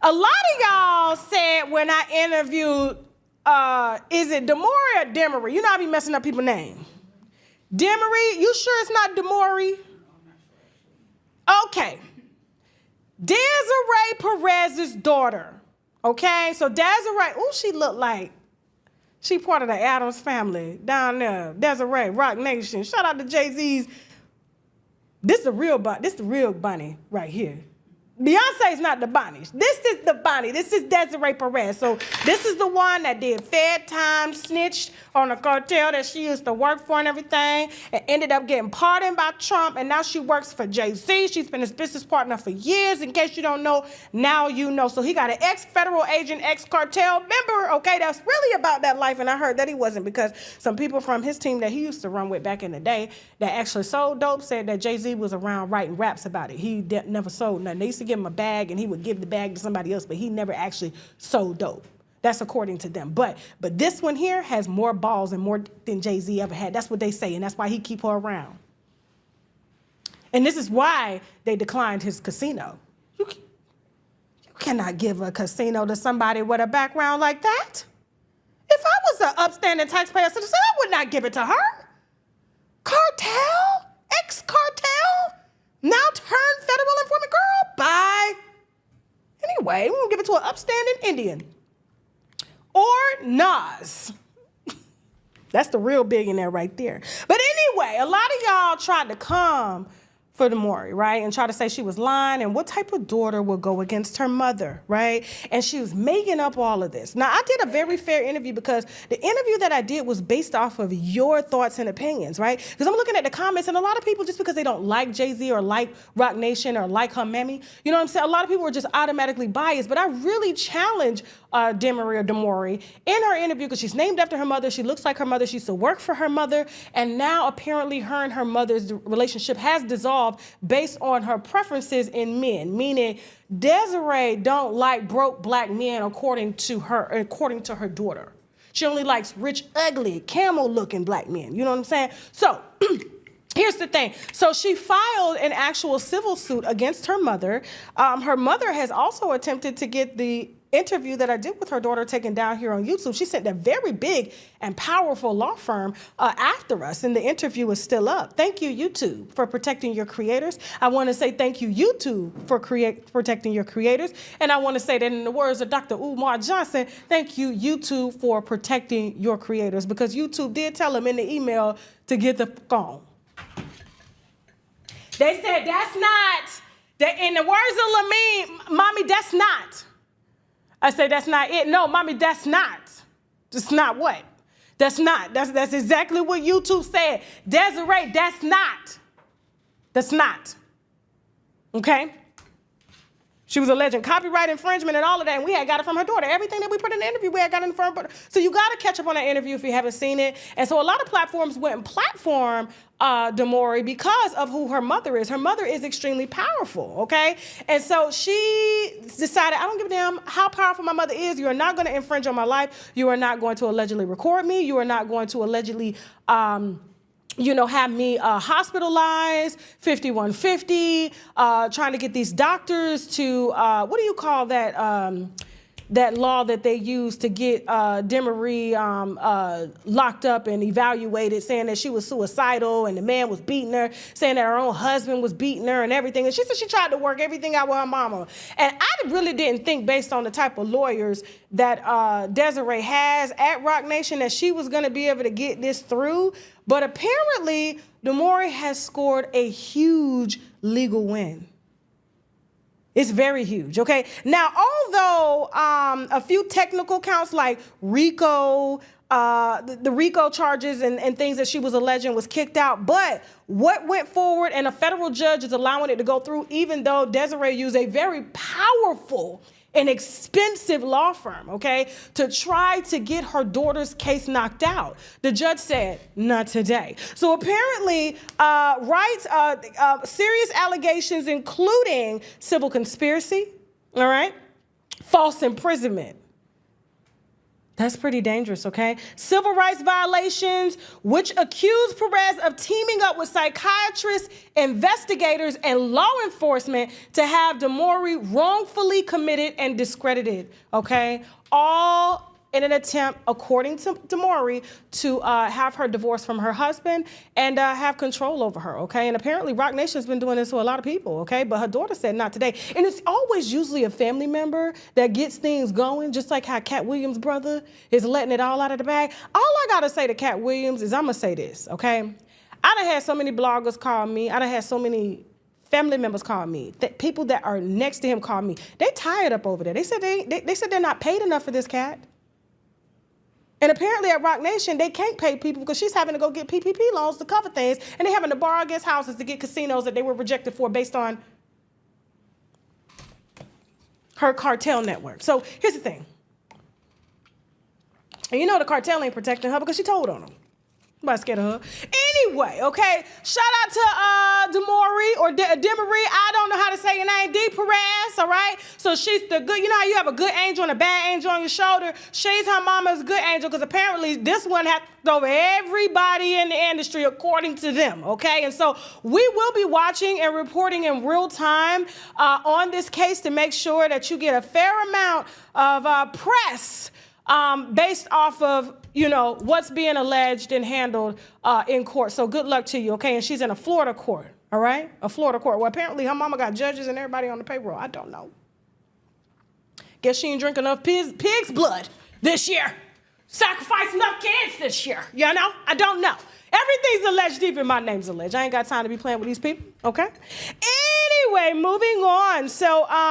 A lot of y'all said when I interviewed, is it Demory or Demery? You know I be messing up people's names. Demery, you sure it's not Demory? Okay. Desiree Perez's daughter. Okay, so Desiree, she looked like she part of the Addams family down there. Desiree, Rock Nation. Shout out to Jay-Z's. This is the real bunny right here. Beyonce's not the Bonnie. This is the Bonnie. This is Desiree Perez. So this is the one that did Fed time, snitched on a cartel that she used to work for and everything, and ended up getting pardoned by Trump, and now she works for Jay-Z. She's been his business partner for years. In case you don't know, now you know. So he got an ex-federal agent, ex-cartel member, okay, that's really about that life, and I heard that he wasn't because some people from his team that he used to run with back in the day that actually sold dope said that Jay-Z was around writing raps about it. He never sold nothing. They used to give him a bag and he would give the bag to somebody else, but he never actually sold dope. That's according to them. But this one here has more balls and more than Jay-Z ever had. That's what they say, and that's why he keep her around. And this is why they declined his casino. You cannot give a casino to somebody with a background like that. If I was an upstanding taxpayer citizen, I would not give it to her. Cartel? Ex-cartel? Now turned federal informant? Girl, bye. Anyway, we're going to give it to an upstanding Indian. Or Nas. That's the real billionaire right there. But anyway, a lot of y'all tried to come for Demory, right? And try to say she was lying and what type of daughter would go against her mother, right? And she was making up all of this. Now, I did a very fair interview because the interview that I did was based off of your thoughts and opinions, right? Because I'm looking at the comments and a lot of people, just because they don't like Jay-Z or like Rock Nation or like her mammy, you know what I'm saying? A lot of people are just automatically biased, but I really challenge Demory in her interview because she's named after her mother. She looks like her mother. She used to work for her mother. And now apparently her and her mother's relationship has dissolved based on her preferences in men, meaning Desiree don't like broke black men according to her daughter. She only likes rich, ugly, camel-looking black men. You know what I'm saying? So here's the thing. So she filed an actual civil suit against her mother. Her mother has also attempted to get the interview that I did with her daughter taken down here on YouTube. She sent a very big and powerful law firm after us, and the interview is still up. Thank you, YouTube, for protecting your creators. I want to say thank you, YouTube, for protecting your creators. And I want to say that in the words of Dr. Umar Johnson, thank you, YouTube, for protecting your creators, because YouTube did tell him in the email to get the phone. They said, that's not, in the words of Lamine, mommy, that's not. I say, that's not it. No, mommy, that's not. That's not what? That's not. That's exactly what YouTube said. Desiree, that's not. That's not. Okay? She was alleging copyright infringement and all of that, and we had got it from her daughter. Everything that we put in the interview, we had got it from her daughter. So you got to catch up on that interview if you haven't seen it. And so a lot of platforms went and platformed Demory because of who her mother is. Her mother is extremely powerful, okay? And so she decided, I don't give a damn how powerful my mother is. You are not going to infringe on my life. You are not going to allegedly record me. You are not going to allegedly have me hospitalized, 5150, trying to get these doctors to, what do you call that, that law that they use to get Demery locked up and evaluated, saying that she was suicidal and the man was beating her, saying that her own husband was beating her and everything. And she said she tried to work everything out with her mama. And I really didn't think, based on the type of lawyers that Desiree has at Rock Nation, that she was going to be able to get this through. But apparently, Demory has scored a huge legal win. It's very huge, okay? Now, although a few technical counts like RICO, the RICO charges and things that she was alleging was kicked out, but what went forward, and a federal judge is allowing it to go through, even though Desiree used a very powerful and expensive law firm, okay, to try to get her daughter's case knocked out. The judge said, not today. So apparently, serious allegations, including civil conspiracy, all right, false imprisonment, That's pretty dangerous, okay? Civil rights violations, which accuse Perez of teaming up with psychiatrists, investigators, and law enforcement to have DeMaury wrongfully committed and discredited, okay? All in an attempt, according to DeMaury, to have her divorced from her husband and have control over her, okay? And apparently Rock Nation's been doing this to a lot of people, okay? But her daughter said not today. And it's always usually a family member that gets things going, just like how Cat Williams' brother is letting it all out of the bag. All I gotta say to Cat Williams is I'm gonna say this, okay? I done had so many bloggers call me. I done had so many family members call me. People that are next to him call me. They tired up over there. They said they said they're not paid enough for this cat. And apparently at Rock Nation, they can't pay people because she's having to go get PPP loans to cover things, and they're having to borrow against houses to get casinos that they were rejected for based on her cartel network. So here's the thing. And you know the cartel ain't protecting her because she told on them. Nobody scared of her. Anyway, okay, shout out to DeMaury or Demery. I don't know how to say your name. D. Perez, all right? So she's the good, you know how you have a good angel and a bad angel on your shoulder? She's her mama's good angel because apparently this one had over everybody in the industry according to them, okay? And so we will be watching and reporting in real time on this case to make sure that you get a fair amount of press based off of, you know, what's being alleged and handled in court. So good luck to you, okay? And she's in a Florida court, all right? A Florida court. Well, apparently her mama got judges and everybody on the payroll. I don't know. Guess she ain't drink enough pig's blood this year. Sacrifice enough kids this year, you know? I don't know. Everything's alleged, even my name's alleged. I ain't got time to be playing with these people, okay? Anyway, moving on. So,